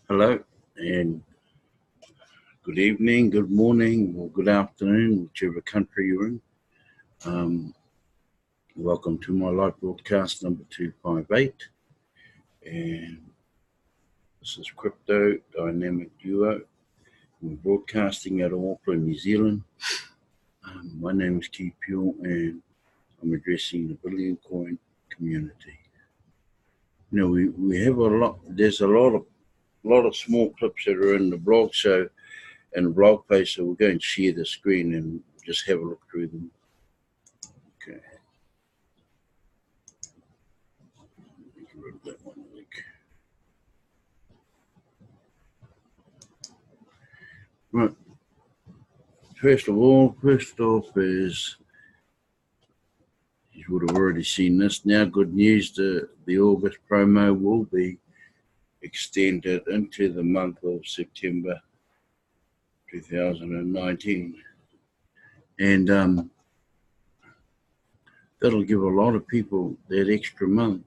Hello, and good evening, good morning, or good afternoon, whichever country you're in. Welcome to my live broadcast number 258. And this is Crypto Dynamic Duo. We're broadcasting out of Auckland, New Zealand. My name is Keith Pure, and I'm addressing the Billion Coin community. You know, we have a lot, there's a lot of small clips that are in the blog show and the blog page, so we're going to share the screen and just have a look through them. Okay. Get rid of that one link. Right. First off is you would have already seen this. Now, good news: the August promo will be extended into the month of September 2019, and that'll give a lot of people that extra month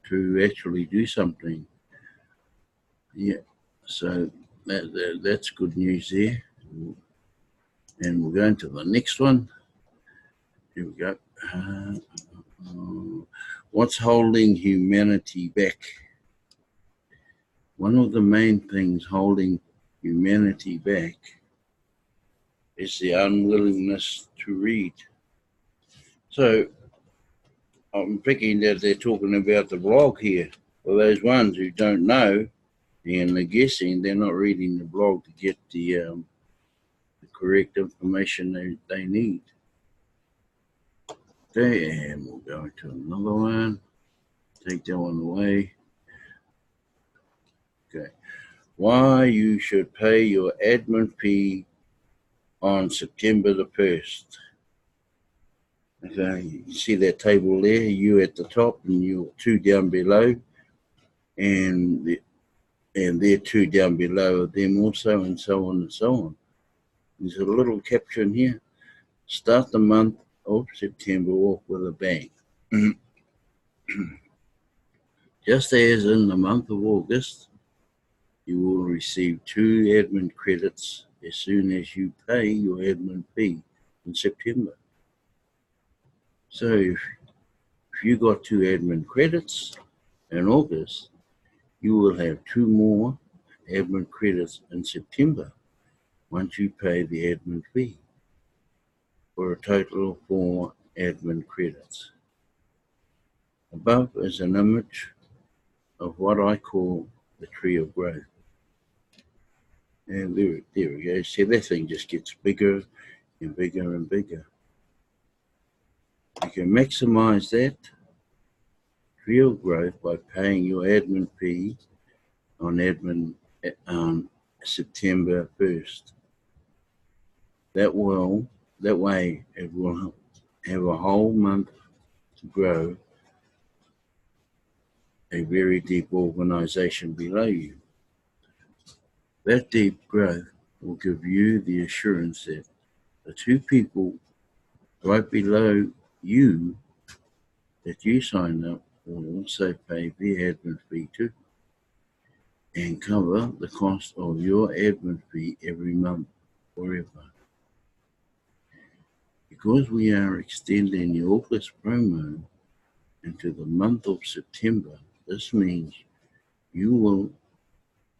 to actually do something. Yeah, so that's good news there. And we're going to the next one. Here we go. What's holding humanity back? One of the main things holding humanity back is the unwillingness to read. So I'm thinking that they're talking about the blog here. For those ones who don't know and they're guessing, they're not reading the blog to get the correct information they need. Okay, and we'll go to another one. Take that one away. Okay. Why you should pay your admin fee on September the 1st. Okay, you see that table there, you at the top and you two down below, and they're two down below them also, and so on and so on. There's a little caption here. Start the month of September off with a bang. Just as in the month of August, you will receive 2 admin credits as soon as you pay your admin fee in September. So if you got 2 admin credits in August, you will have 2 more admin credits in September once you pay the admin fee, for a total of 4 admin credits. Above is an image of what I call the tree of growth. And there we go. See, that thing just gets bigger and bigger and bigger. You can maximize that tree of growth by paying your admin fee on September 1st. That way it will have a whole month to grow a very deep organization below you. That deep growth will give you the assurance that the 2 people right below you that you sign up will also pay their admin fee too, and cover the cost of your admin fee every month forever. Because we are extending the August promo into the month of September, this means you will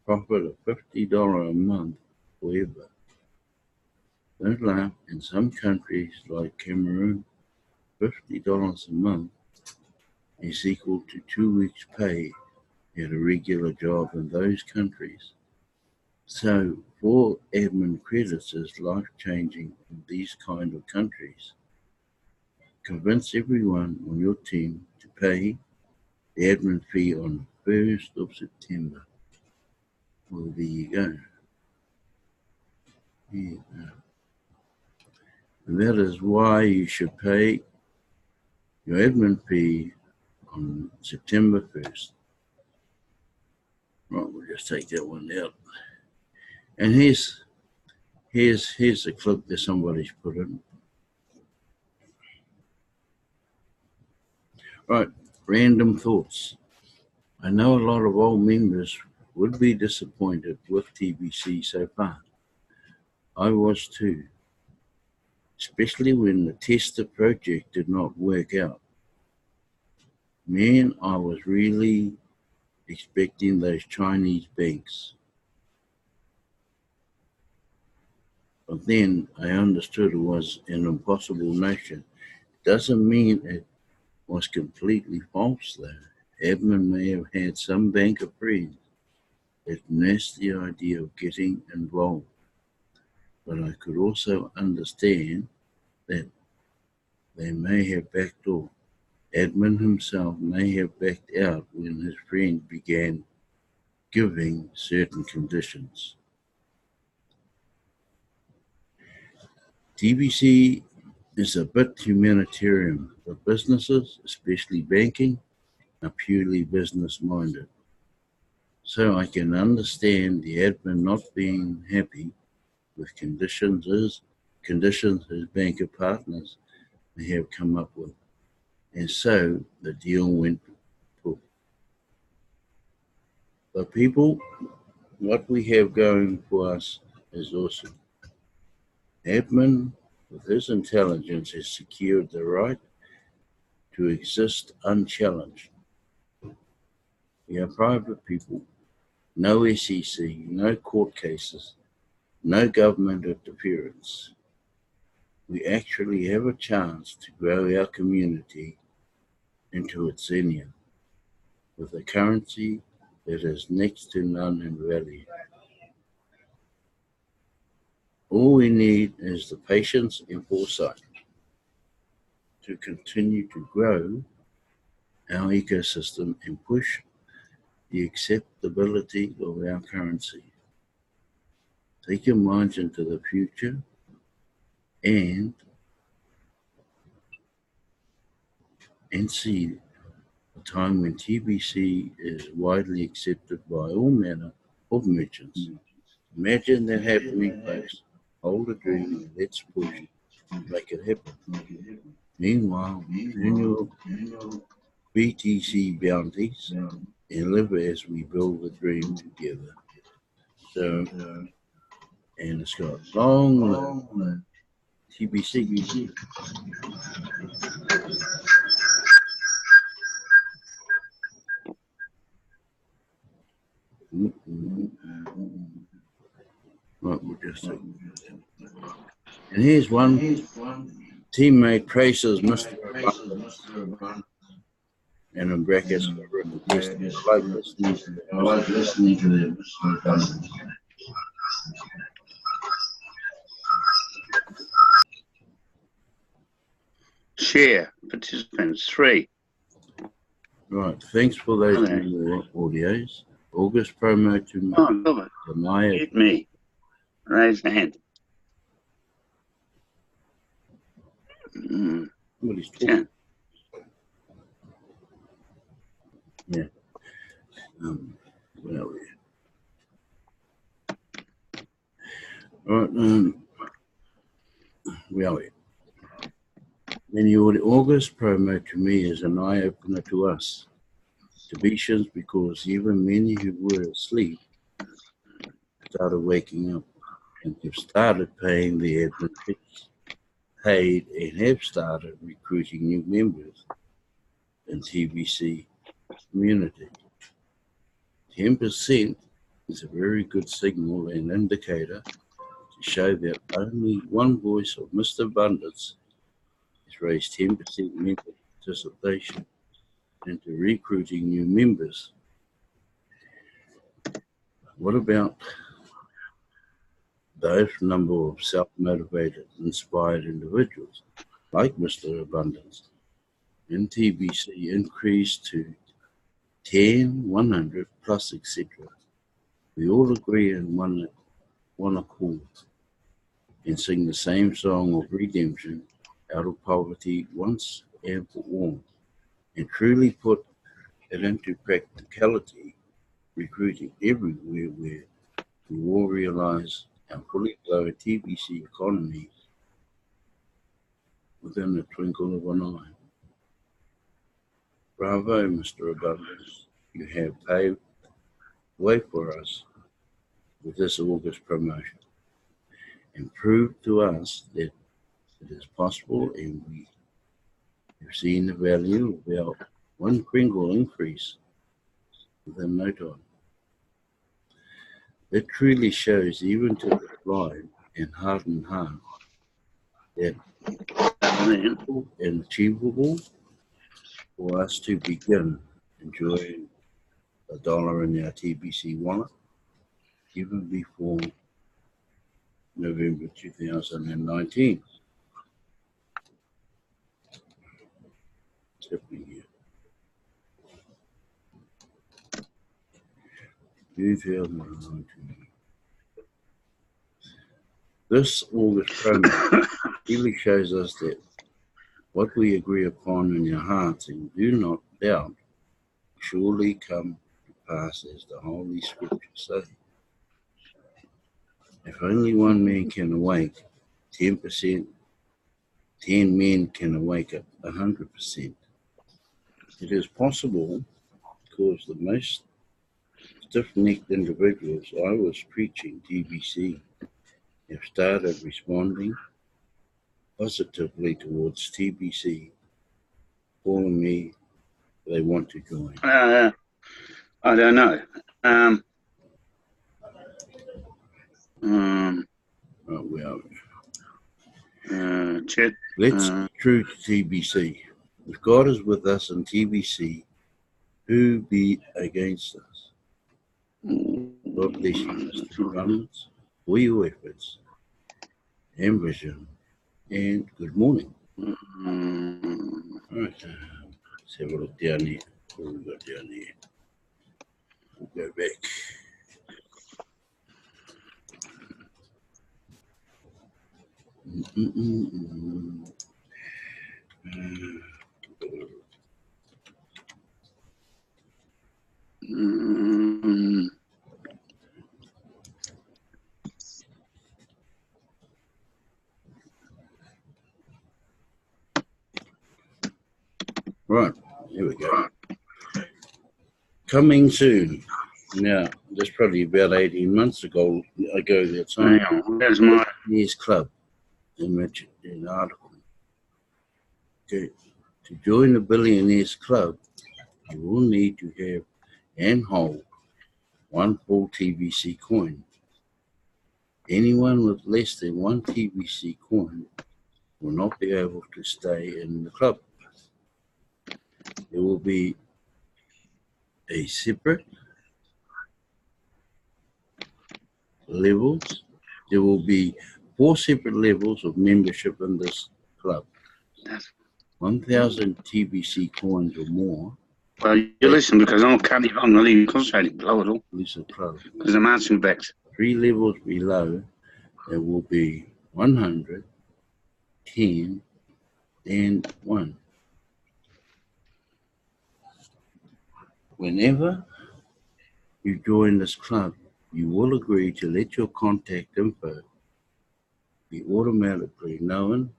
profit of $50 a month forever. Don't laugh, in some countries like Cameroon, $50 a month is equal to 2 weeks' pay at a regular job in those countries. So 4 admin credits is life-changing in these kind of countries. Convince everyone on your team to pay the admin fee on the 1st of September. Well, there you go. Yeah. And that is why you should pay your admin fee on September 1st. Right, we'll just take that one out. And here's a clip that somebody's put in. Right, random thoughts. I know a lot of old members would be disappointed with TBC so far. I was too, especially when the tester project did not work out. Man, I was really expecting those Chinese banks. But then I understood it was an impossible notion. Doesn't mean it was completely false, though. Edmund may have had some banker friends that nursed the idea of getting involved. But I could also understand that they may have backed off. Edmund himself may have backed out when his friend began giving certain conditions. TBC is a bit humanitarian, but businesses, especially banking, are purely business-minded. So I can understand the admin not being happy with conditions his banker partners may have come up with. And so the deal went poof. But people, what we have going for us is awesome. Admin, with his intelligence, has secured the right to exist unchallenged. We are private people, no SEC, no court cases, no government interference. We actually have a chance to grow our community into its zenith with a currency that is next to none in value. All we need is the patience and foresight to continue to grow our ecosystem and push the acceptability of our currency. Take your minds into the future and see a time when TBC is widely accepted by all manner of merchants. Imagine that happening, folks. Hold a dream and let's push to make it happen. Meanwhile, earn your BTC bounties and live as we build the dream together. So, and it's got long live TBC. Right, we'll just see. And here's one teammate traces Mr. Abundance. And in brackets, I like listening to them. Share participants 3. Right, thanks for those audios. August promo to Maya. Hit me. Raise hand. Somebody's talking. Yeah. Where are we? All right. Where are we? Many August promo to me is an eye opener to us, Tibetians, because even many who were asleep started waking up and have started paying the admin fees, paid and have started recruiting new members in TBC community. 10% is a very good signal and indicator to show that only one voice of Mr. Abundance has raised 10% member participation into recruiting new members. What about those number of self-motivated, inspired individuals like Mr. Abundance? In TBC increased to 10, 100 plus, etc. We all agree in one accord and sing the same song of redemption out of poverty once and for all, and truly put it into practicality, recruiting everywhere where we all realize our fully global TBC economy within the twinkle of an eye. Bravo, Mr. Abundance. You have paved way for us with this August promotion and prove to us that it is possible, and we have seen the value of our one Pringle increase within no time. It truly shows, even to the blind and hardened heart, that and achievable for us to begin enjoying $1 in our TBC wallet even before November 2019. Tipping here. 2019. This August promo really shows us that what we agree upon in our hearts and do not doubt surely come to pass, as the Holy Scriptures say. If only one man can awake 10%, 10 men can awake at 100%. It is possible because the most stiff-necked individuals I was preaching TBC have started responding positively towards TBC, calling me they want to join. I don't know. Chet. Let's be true to TBC. If God is with us in TBC, who be against us? God bless you, Mr. Clements, for your efforts and vision, and good morning. All right, let's have a look down here. What we got down here? We'll go back. Right, here we go. Coming soon. Now, that's probably about 18 months ago that time. There's my Billionaires Club, they mentioned in the article. Okay. To join the Billionaires Club, you will need to have and hold one full TBC coin. Anyone with less than one TBC coin will not be able to stay in the club. There will be a separate levels. There will be 4 separate levels of membership in this club. 1,000 TBC coins or more. Well, you listen, because I'm not even concentrating below at all. Because I'm answering back. 3 levels below, there will be 100, 10, and 1. Whenever you join this club, you will agree to let your contact info be automatically known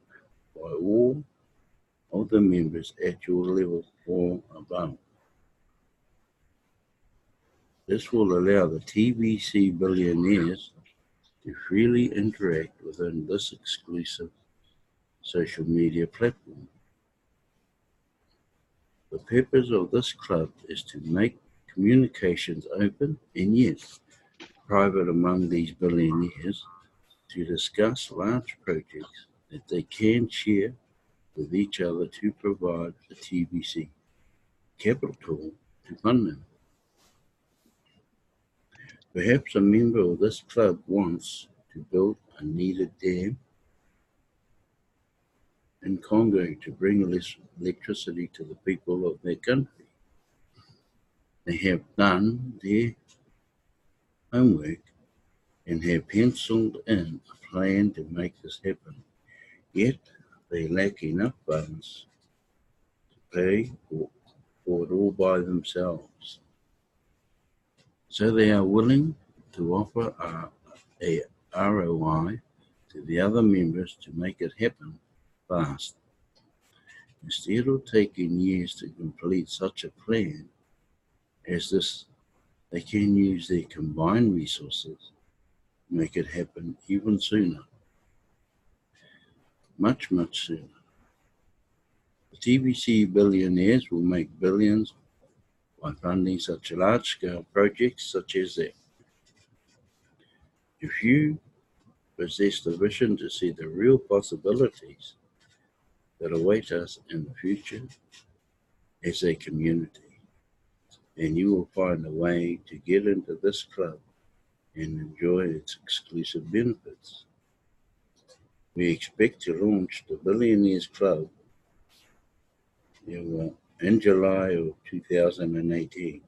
by all of the members at your level or above. This will allow the TBC billionaires to freely interact within this exclusive social media platform. The purpose of this club is to make communications open and yet private among these billionaires to discuss large projects that they can share with each other to provide the TBC capital to fund them. Perhaps a member of this club wants to build a needed dam in Congo to bring electricity to the people of their country. They have done their homework and have penciled in a plan to make this happen, yet they lack enough funds to pay for it all by themselves. So they are willing to offer a ROI to the other members to make it happen fast. Instead of taking years to complete such a plan as this They can use their combined resources to make it happen even sooner. Much, much sooner. The TBC billionaires will make billions by funding such large-scale projects such as that. If you possess the vision to see the real possibilities that await us in the future as a community, then you will find a way to get into this club and enjoy its exclusive benefits. We expect to launch the Billionaires Club in July of 2018,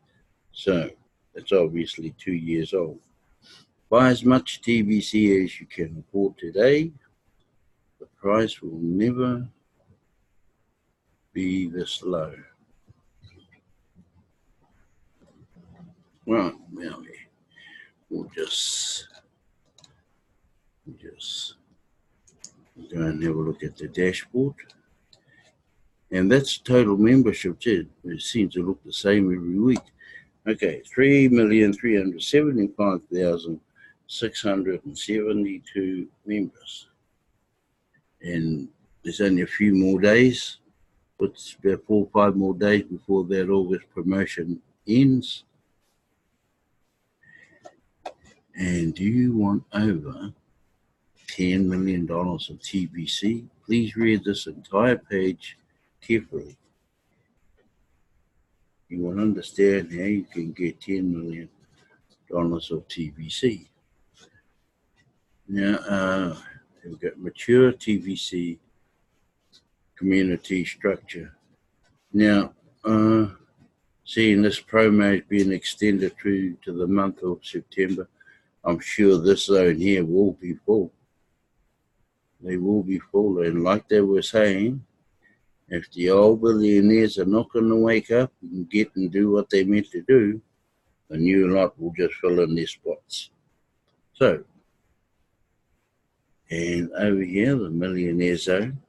so it's obviously 2 years old. Buy as much TBC as you can afford today. The price will never be this low. Right, now we'll just go and have a look at the dashboard. And that's total membership too. It seems to look the same every week. Okay, 3,375,672 members. And there's only a few more days. It's about 4 or 5 more days before that August promotion ends. And do you want over $10 million of TBC? Please read this entire page carefully. You will understand how you can get $10 million of TBC. Now, we've got mature TBC community structure. Now, seeing this promo is being extended through to the month of September, I'm sure this zone here will be full. They will be full, and like they were saying, if the old billionaires are not going to wake up and get and do what they meant to do, the new lot will just fill in their spots. So, and over here, the millionaire zone,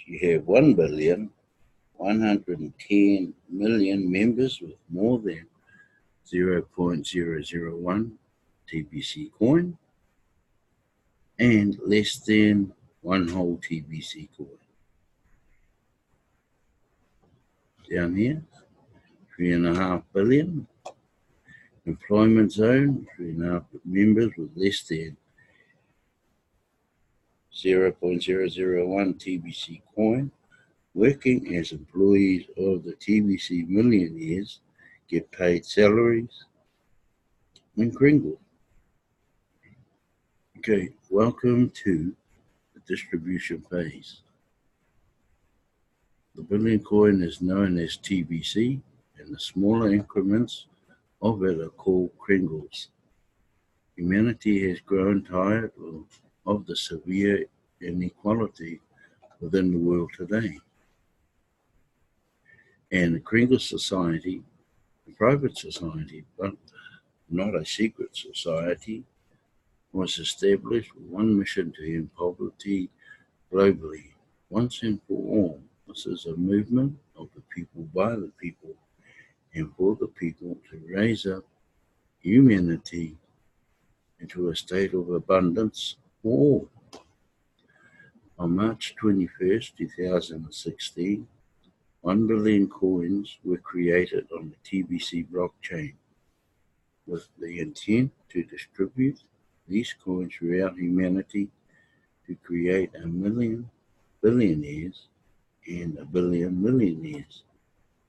you have 1,110,000,000 members with more than 0.001 TBC coin and less than 1 whole TBC coin. Down here, 3.5 billion. Employment zone, 3.5 members with less than 0.001 TBC coin, working as employees of the TBC millionaires, get paid salaries in Kringle. Okay, welcome to the distribution phase. The billion coin is known as TBC, and the smaller increments of it are called Kringles. Humanity has grown tired of the severe inequality within the world today. And the Kringle Society, a private society, but not a secret society, was established with one mission to end poverty globally, once and for all. This is a movement of the people, by the people, and for the people to raise up humanity into a state of abundance for all. On March 21st, 2016, 1 billion coins were created on the TBC blockchain with the intent to distribute these coins throughout humanity to create 1 million billionaires and 1 billion millionaires.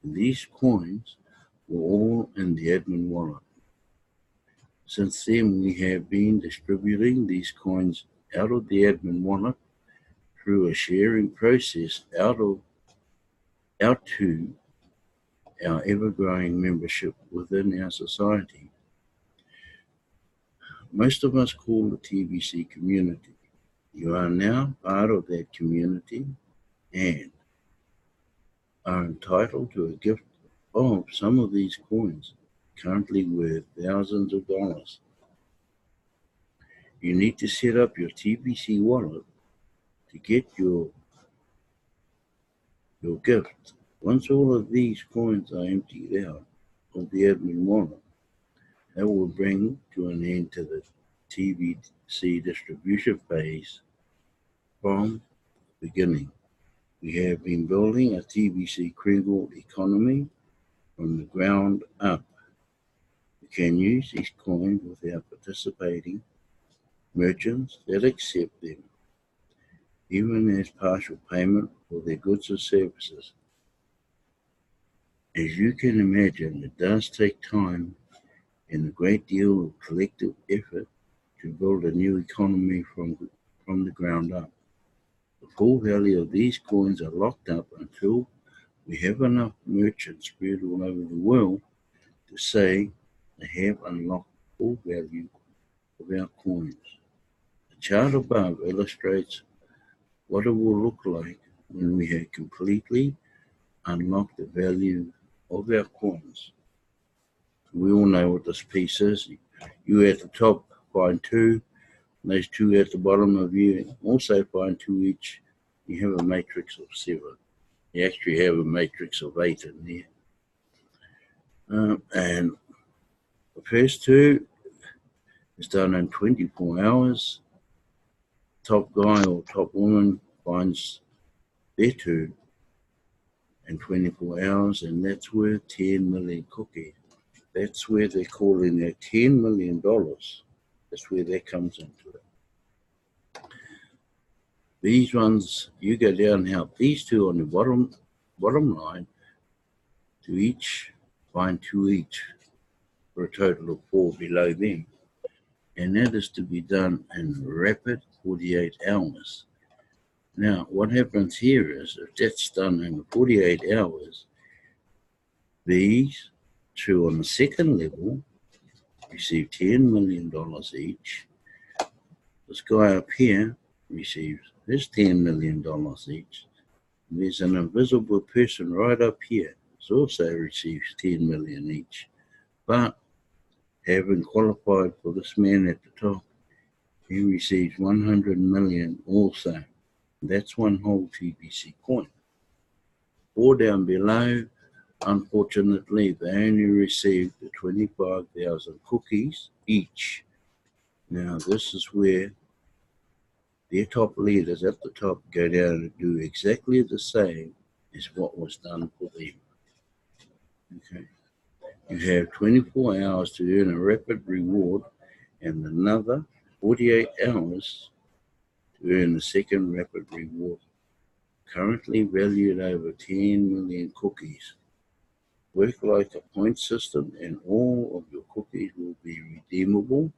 And these coins were all in the admin wallet. Since then, we have been distributing these coins out of the admin wallet through a sharing process out to our ever-growing membership within our society. Most of us call the TBC community. You are now part of that community and are entitled to a gift of some of these coins, currently worth thousands of dollars. You need to set up your TBC wallet to get your gift. Once all of these coins are emptied out of the admin wallet, That will bring to an end to the TBC distribution phase from the beginning. We have been building a TBC crinkled economy from the ground up. We can use these coins without participating merchants that accept them, even as partial payment for their goods or services. As you can imagine, it does take time and a great deal of collective effort to build a new economy from the ground up. The full value of these coins are locked up until we have enough merchants spread all over the world to say they have unlocked the full value of our coins. The chart above illustrates what it will look like when we have completely unlocked the value of our coins. We all know what this piece is. You at the top find 2, and those 2 at the bottom of you also find 2 each. You have a matrix of 7. You actually have a matrix of 8 in there. And the first 2 is done in 24 hours. Top guy or top woman finds their 2 in 24 hours, and that's worth 10 million cookies. That's where they're calling their $10 million. That's where that comes into it. These ones, you go down and help these 2 on the bottom line to each find 2 each for a total of 4 below them. And that is to be done in rapid 48 hours. Now, what happens here is if that's done in 48 hours, these 2 on the second level receive $10 million each. This guy up here receives his $10 million each. And there's an invisible person right up here who also receives $10 million each. But having qualified for this man at the top, he receives 100 million also. That's one whole TBC coin. 4 down below, unfortunately, they only received the 25,000 cookies each. Now, this is where their top leaders at the top go down and do exactly the same as what was done for them. Okay. You have 24 hours to earn a rapid reward and another 48 hours to earn the second rapid reward, currently valued over 10 million cookies. Work like a point system and all of your cookies will be redeemable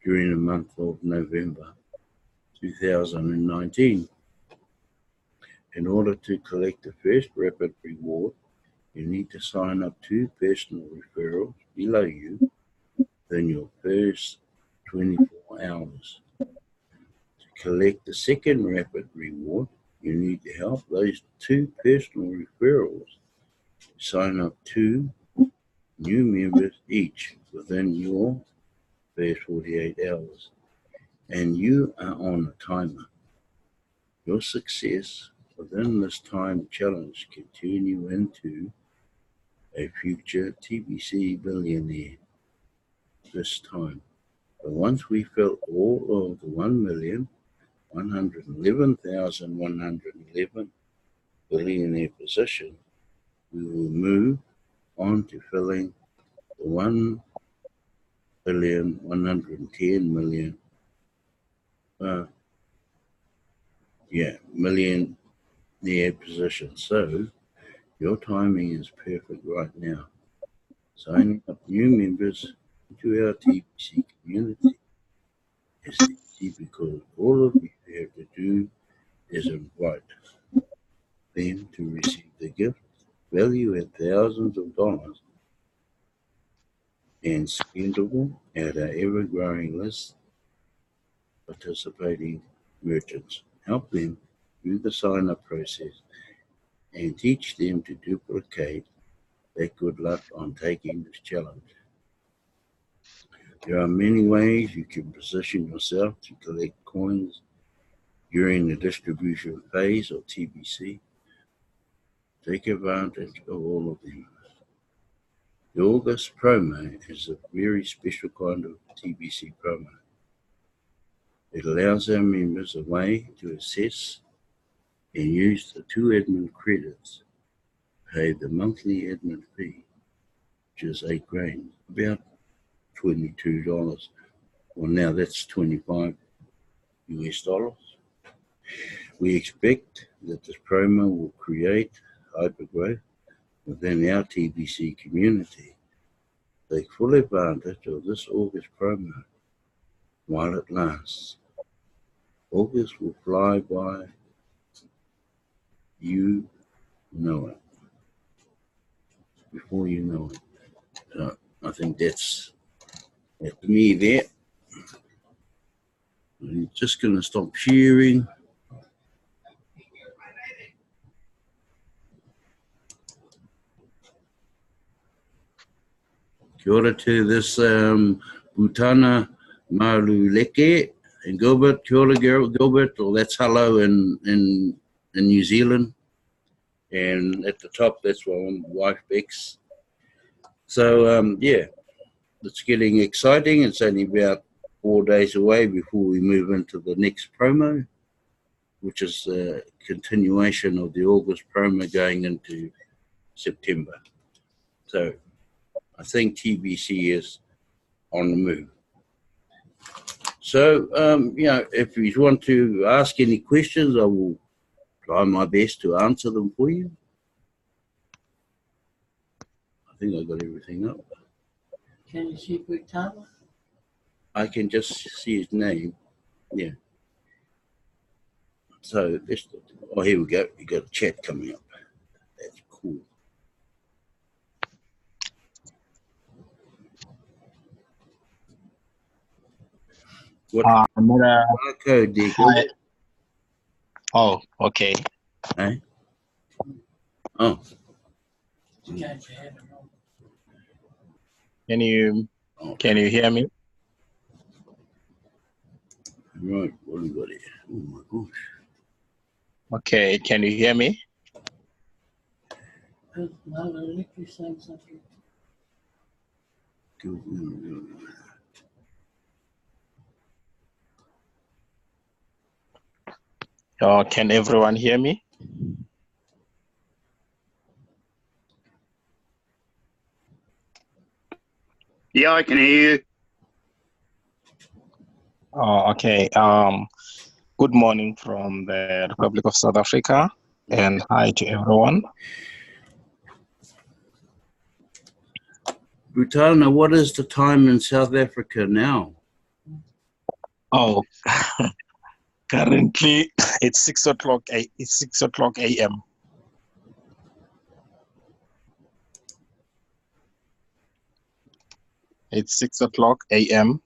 during the month of November 2019. In order to collect the first rapid reward, you need to sign up 2 personal referrals below you within your first 24 hours. To collect the second rapid reward, you need to help those 2 personal referrals sign up 2 new members each within your first 48 hours. And you are on a timer. Your success within this time challenge can turn you into a future TBC billionaire this time. But once we fill all of the 1,111,111 billionaire position, we will move on to filling the 1,110,000,000 millionaire position. So your timing is perfect right now. Signing up new members to our TBC community is easy because all of you have to do is invite them to receive the gift valued at thousands of dollars and spendable at our ever-growing list of participating merchants. Help them through the sign-up process and teach them to duplicate that good luck on taking this challenge. There are many ways you can position yourself to collect coins during the distribution phase or TBC. Take advantage of all of them. The August promo is a very special kind of TBC promo. It allows our members a way to assess and use the 2 admin credits, pay the monthly admin fee, which is $8 about $22. Well, now that's 25 US dollars. We expect that this promo will create hypergrowth within our TBC community. Take full advantage of this August promo while it lasts. August will fly by. You know it. Before you know it. So I think that's me there. I'm just going to stop sharing. Kia ora to this Butana Maruleke and Gilbert. Kia ora, Gilbert. Well, that's hello in New Zealand. And at the top, that's my wife, Bex. So, yeah, it's getting exciting. It's only about 4 days away before we move into the next promo, which is a continuation of the August promo going into September. So I think TBC is on the move. So, you know, if you want to ask any questions, I will try my best to answer them for you. I think I got everything up. Can you see Butana? I can just see his name. Yeah. So, oh, here we go. You got a chat coming up. That's cool. What code there? Oh, okay. Eh? Oh. Can you hear me? Right, what do we got here? Oh my gosh. Okay, can you hear me? Can everyone hear me? Yeah, I can hear you. Oh, okay. Good morning from the Republic of South Africa, and hi to everyone. Butana, what is the time in South Africa now? Oh, currently it's 6 o'clock. It's 6 o'clock a.m. It's 6 o'clock a.m.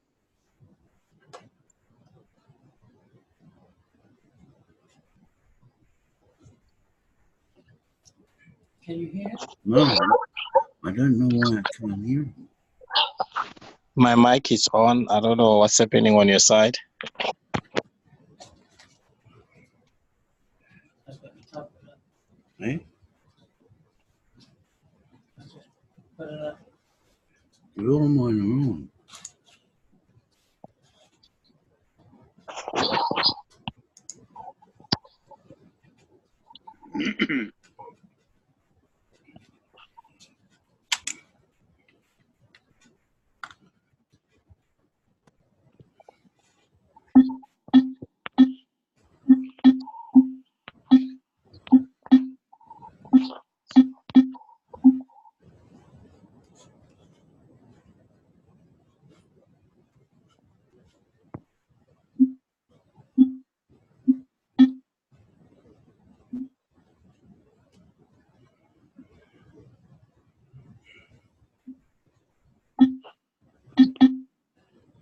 Can you hear? No, I don't know why I can't hear it. My mic is on. I don't know what's happening on your side. Eh? Put it up. You're all mine wrong.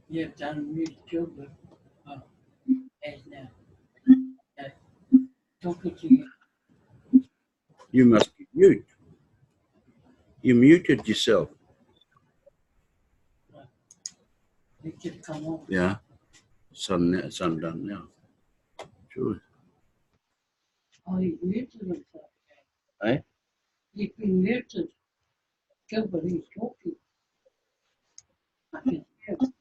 You have to unmute Gilbert. Oh, as now. Okay. Talking to you. You must be mute. You muted yourself. You should come on. Yeah. It's undone now. Sure. Oh, you muted himself. Eh? You've been muted. Gilbert is talking. I can hear him.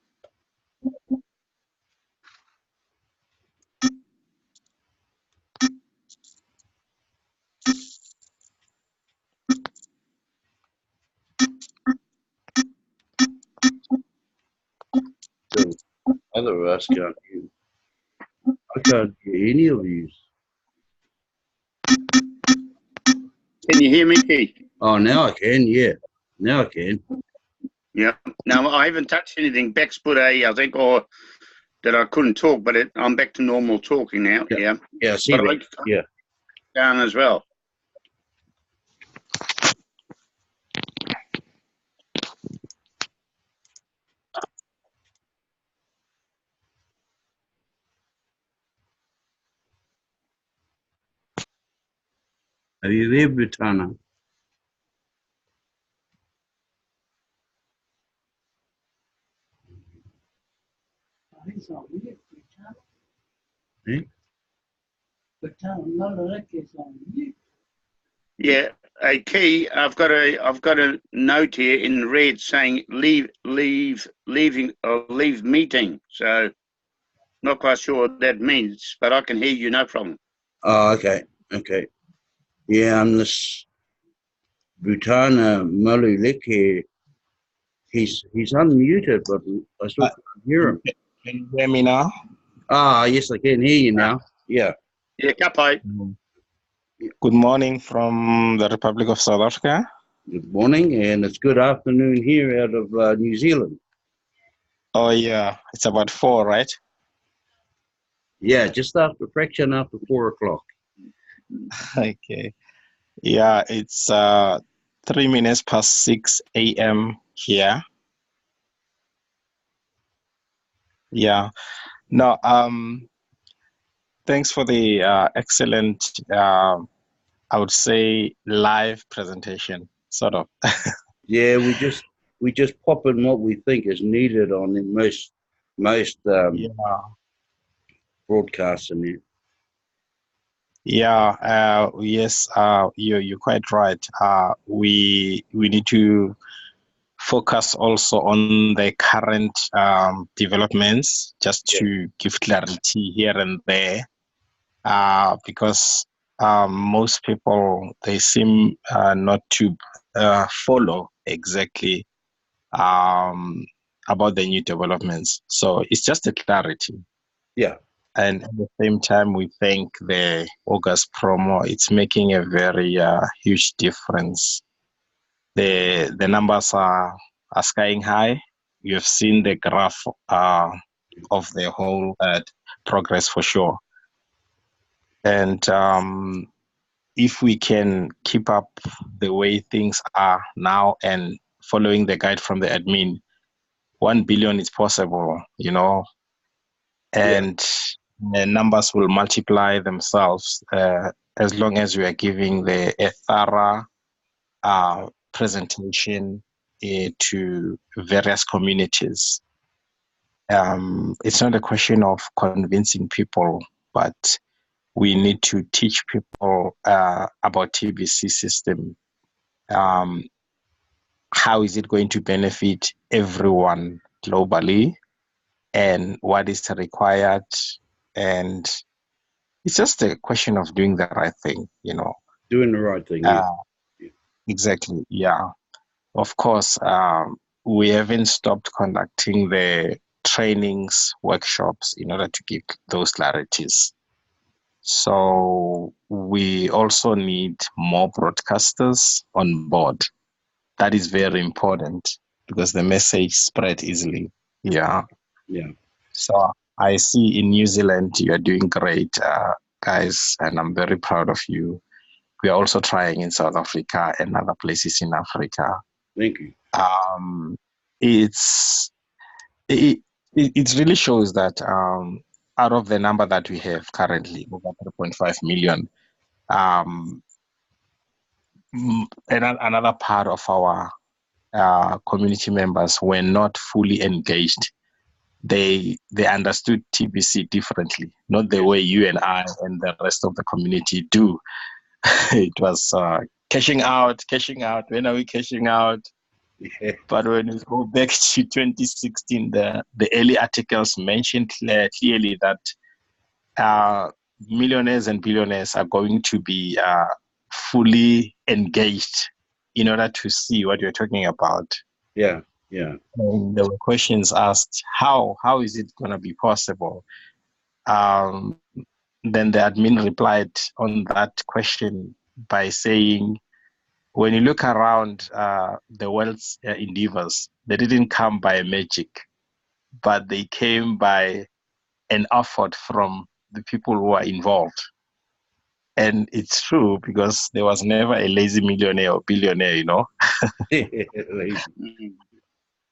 So other of us can't hear. I can't hear any of you. Can you hear me, Keith? Oh, now I can, yeah. Now I can. Yeah. No, I haven't touched anything. Beck's put I think, or that I couldn't talk, but I'm back to normal talking now. Yeah. Yeah, I see But that. Yeah. Down as well. Are you there, Butana? He's on mute. Eh? But Malolek is on mute. Yeah. A key. I've got a note here in red saying leave meeting. So not quite sure what that means, but I can hear you no problem. Oh, okay. Okay. Yeah, this Butana Maluleke, he's unmuted, but I still can't hear him. Can you hear me now? Ah, yes, I can hear you now. Yeah. Yeah, kapai. Good morning from the Republic of South Africa. Good morning, and it's good afternoon here out of New Zealand. Oh yeah, it's about 4, right? Yeah, just after fraction after 4 o'clock. Okay. Yeah, it's 3 minutes past 6 a.m. here. Yeah. No, thanks for the excellent, I would say, live presentation, sort of. Yeah, we just pop in what we think is needed on the most Yeah. broadcasts in there. Yeah, yes, you're quite right. We need to focus also on the current developments, just to give clarity here and there, because most people, they seem not to follow exactly about the new developments. So it's just a clarity. Yeah. And at the same time, we thank the August promo. It's making a very huge difference. The numbers are skying high. You have seen the graph of the whole progress for sure. And if we can keep up the way things are now and following the guide from the admin, 1 billion is possible, and the numbers will multiply themselves as long as we are giving a thorough presentation to various communities. It's not a question of convincing people, but we need to teach people about TBC system. How is it going to benefit everyone globally, and what is required? And it's just a question of doing the right thing, Doing the right thing, yeah. Exactly, yeah. Of course, we haven't stopped conducting the trainings, workshops in order to give those clarities. So we also need more broadcasters on board. That is very important because the message spread easily. Yeah. Yeah. So I see in New Zealand, you are doing great, guys, and I'm very proud of you. We are also trying in South Africa and other places in Africa. Thank you. It really shows that out of the number that we have currently, over 3.5 million, another part of our community members were not fully engaged. They understood TBC differently, not the way you and I and the rest of the community do. It was cashing out. When are we cashing out? Yeah. But when we go back to 2016, the early articles mentioned clearly that millionaires and billionaires are going to be fully engaged in order to see what you're talking about. Yeah. Yeah. And there were questions asked, how is it going to be possible? Then the admin replied on that question by saying, when you look around the world's endeavors, they didn't come by magic, but they came by an effort from the people who are involved. And it's true, because there was never a lazy millionaire or billionaire, Lazy.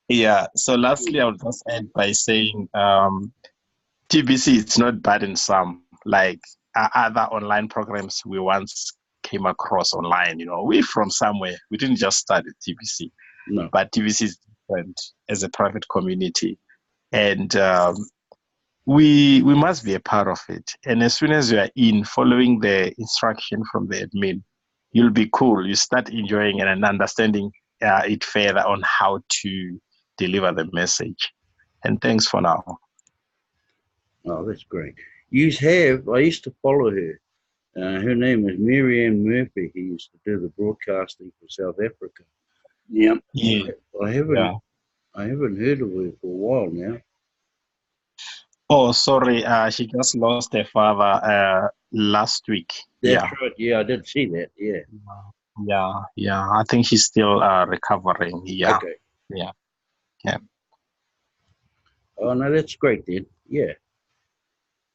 Yeah. So lastly, I'll just end by saying TBC is not burdensome like other online programs we once came across online. We from somewhere. We didn't just start at TBC, No. but TBC is different as a private community, and we must be a part of it. And as soon as you are in, following the instruction from the admin, you'll be cool. You start enjoying it and understanding it further on how to deliver the message. And thanks for now. Oh, that's great. I used to follow her. Her name is Mary Ann Murphy. He used to do the broadcasting for South Africa. Yeah. Yeah. I haven't heard of her for a while now. Oh, sorry. She just lost her father last week. That's Yeah. right. Yeah, I did see that. Yeah. Yeah. I think she's still recovering. Yeah. Okay. Yeah. Oh no, that's great then. Yeah,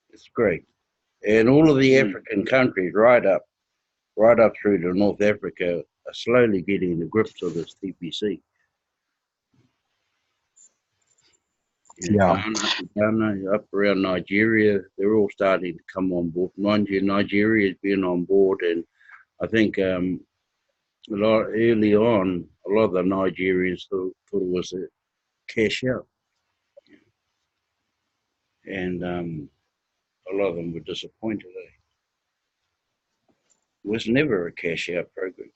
it's great. And all of the African countries, right up through to North Africa, are slowly getting the grips of this TPC. Yeah. Ghana, up around Nigeria, they're all starting to come on board. Nigeria's been on board, and I think early on, a lot of the Nigerians thought it was a cash out, and a lot of them were disappointed. It was never a cash out program.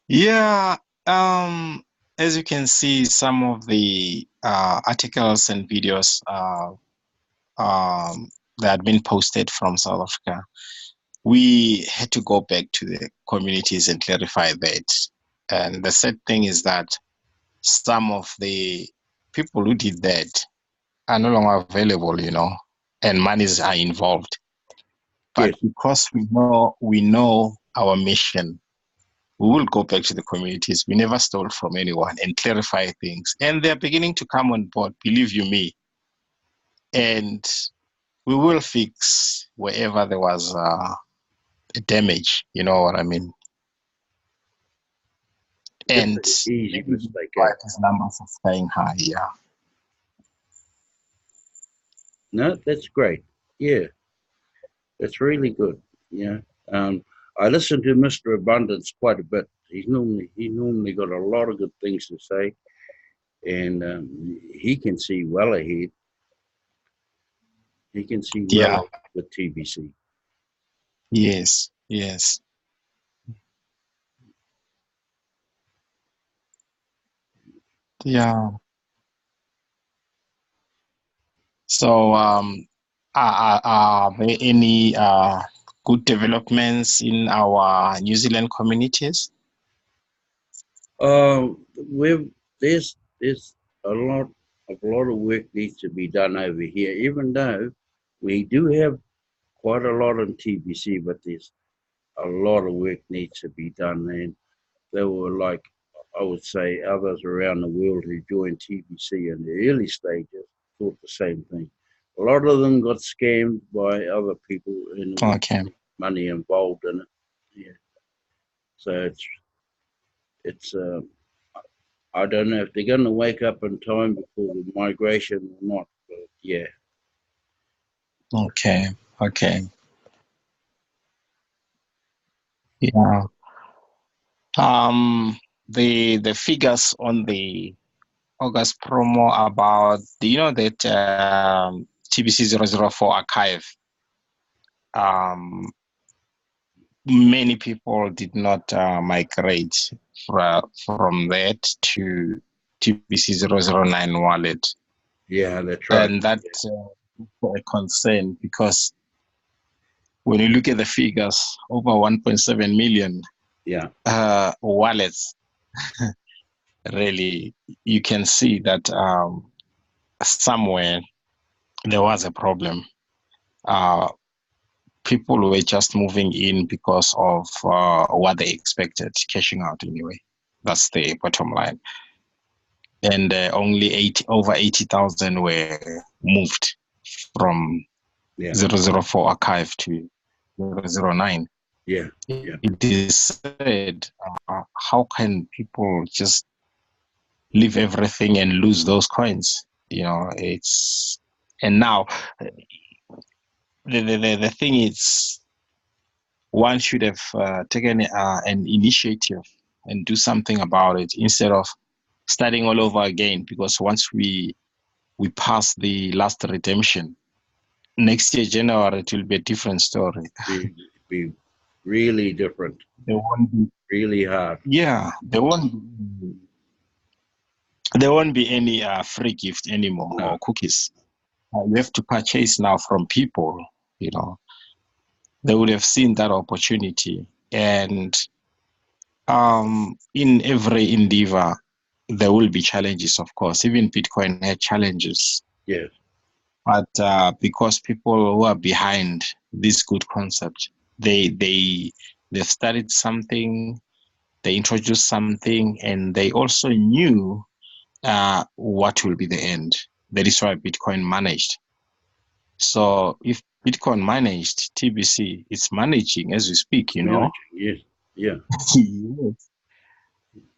Yeah. As you can see, some of the articles and videos that had been posted from South Africa, we had to go back to the communities and clarify that. And the sad thing is that some of the people who did that are no longer available, and monies are involved. But Yes. because we know our mission, we will go back to the communities. We never stole from anyone and clarify things. And they're beginning to come on board, believe you me. And we will fix wherever there was damage, you know what I mean? And Easy mistake. why these numbers are staying high, yeah. No, that's great. Yeah, that's really good. Yeah. I listen to Mr. Abundance quite a bit. He's normally got a lot of good things to say, and he can see well ahead. He can see well ahead with TBC. Yes. Yeah. So, are there any good developments in our New Zealand communities? There's a lot of work needs to be done over here. Even though we do have quite a lot on TBC, but there's a lot of work needs to be done. And there were, like I would say, others around the world who joined TBC in the early stages thought the same thing. A lot of them got scammed by other people and Okay. money involved in it. Yeah. So it's I don't know if they're going to wake up in time before the migration or not. But yeah. Okay. Yeah. The figures on the August promo about, do you know that TBC 004 archive many people did not migrate from that to TBC 009 wallet. Yeah, that's right. And that's a concern, because when you look at the figures, over 1.7 million Yeah, wallets, really, you can see that somewhere there was a problem. People were just moving in because of what they expected, cashing out anyway. That's the bottom line. And only over 80,000 were moved from yeah, 004 archive to 009. yeah, yeah. It is said, how can people just leave everything and lose those coins? It's, and now the thing is, one should have taken an initiative and do something about it instead of starting all over again. Because once we pass the last redemption, next year January, it will be a different story. Be really different. There won't be, really hard. yeah, there won't be any free gift anymore, No. or cookies. You have to purchase now from people. They would have seen that opportunity. And in every endeavor, there will be challenges, of course. Even Bitcoin had challenges. Yes. But because people who are behind this good concept, they've started something, they introduced something, and they also knew what will be the end. That is why Bitcoin managed. So if Bitcoin managed, TBC is managing as we speak, Managing, yes. Yeah.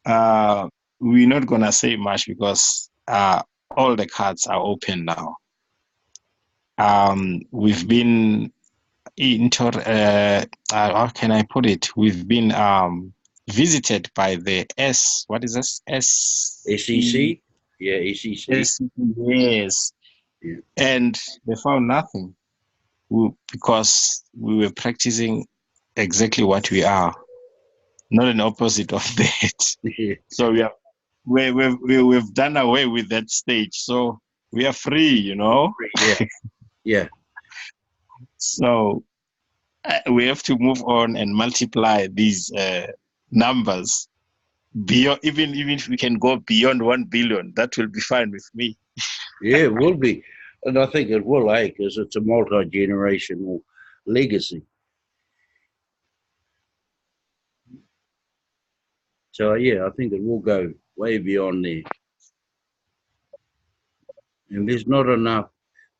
Yes. We're not gonna say much because all the cards are open now. We've been into how can I put it? We've been visited by the what is this? SEC? Yeah, SEC. Yes. Yeah. And they found nothing. Because we were practicing exactly what we are, not an opposite of that. Yeah. So we've done away with that stage. So we are free, Yeah. Yeah. So we have to move on and multiply these numbers beyond. Even if we can go beyond 1 billion, that will be fine with me. Yeah, it will be. And I think it will, because it's a multi-generational legacy. So, yeah, I think it will go way beyond there. And there's not enough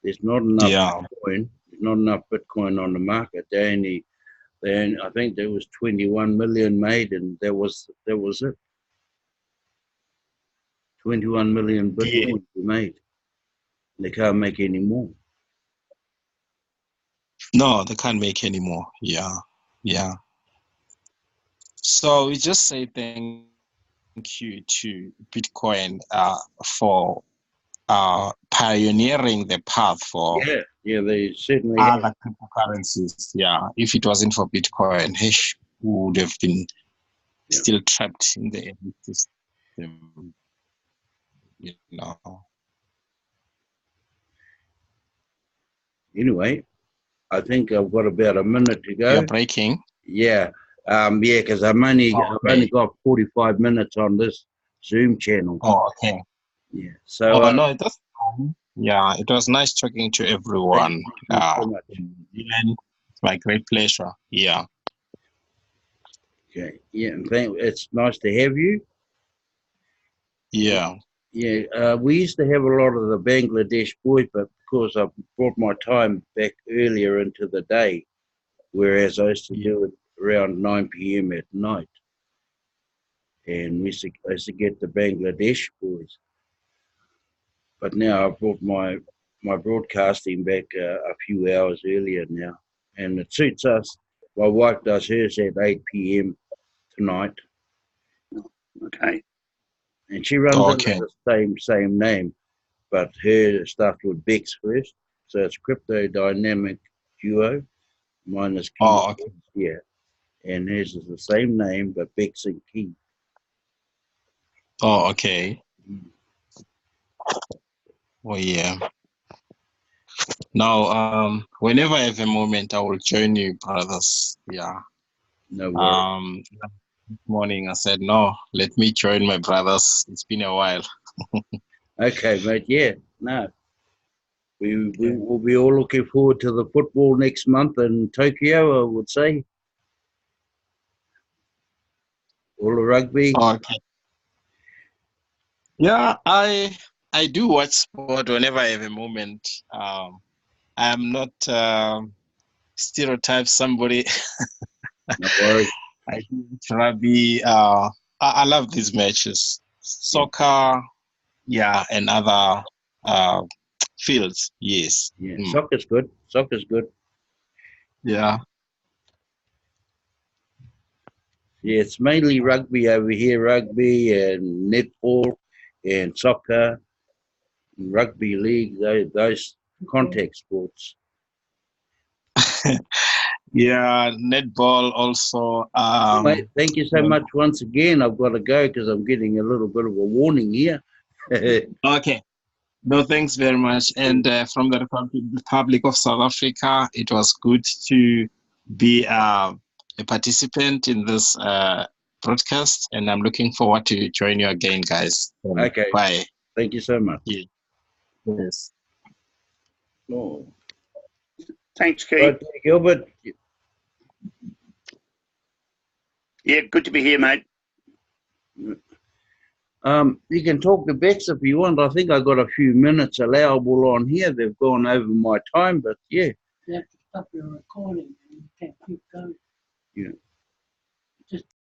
Yeah. Bitcoin. There's not enough Bitcoin on the market. I think there was 21 million made, and that was it. 21 million Bitcoin were made. They can't make any more. No, they can't make any more. Yeah. Yeah. So we just say thank you to Bitcoin for pioneering the path for Yeah, they certainly have. other cryptocurrencies. Yeah, if it wasn't for Bitcoin, we would have been still trapped in the system. Anyway, I think I've got about a minute to go. You're breaking. Yeah, because I've only got 45 minutes on this Zoom channel. Oh, okay. Yeah. So. No, it was. Yeah, it was nice talking to everyone. Thank you so much. It's my great pleasure. Yeah. Okay. Yeah, and it's nice to have you. Yeah. Yeah, we used to have a lot of the Bangladesh boys, but because I brought my time back earlier into the day, whereas I used to do it around 9 p.m. at night, and I used to get the Bangladesh boys. But now I brought my broadcasting back a few hours earlier now, and it suits us. My wife does hers at 8 p.m. tonight. Okay. And she runs under the same name, but her starts with Bex first. So it's Crypto Dynamic Duo. Mine is Oh, okay. Yeah. and his is the same name, but Bex and Key. Oh, okay. Oh, yeah. Now, whenever I have a moment, I will join you, brothers. Yeah. No worries. This morning I said, no, let me join my brothers. It's been a while. Okay, mate. Yeah, no. We will be all looking forward to the football next month in Tokyo, I would say. All the rugby. Okay. Yeah, I do watch sport whenever I have a moment. I'm not stereotype somebody. No worries. I do watch rugby. I love these matches. Soccer, yeah, and other uh, fields. Yes. Yeah, Mm. soccer's good. Soccer's good. Yeah. Yeah, it's mainly rugby over here, rugby and netball and soccer, and rugby league, those contact sports. Yeah, netball also. Mate, thank you so much once again. I've got to go because I'm getting a little bit of a warning here. Okay. No, thanks very much. And from the Republic of South Africa, it was good to be a participant in this broadcast. And I'm looking forward to join you again, guys. Okay. Bye. Thank you so much. Yeah. Yes. Oh. Thanks, Keith. Right, Gilbert. Yeah, good to be here, mate. You can talk to Bex if you want. I think I got a few minutes allowable on here. They've gone over my time, but yeah. You have to stop your recording and you can keep going. Yeah. Just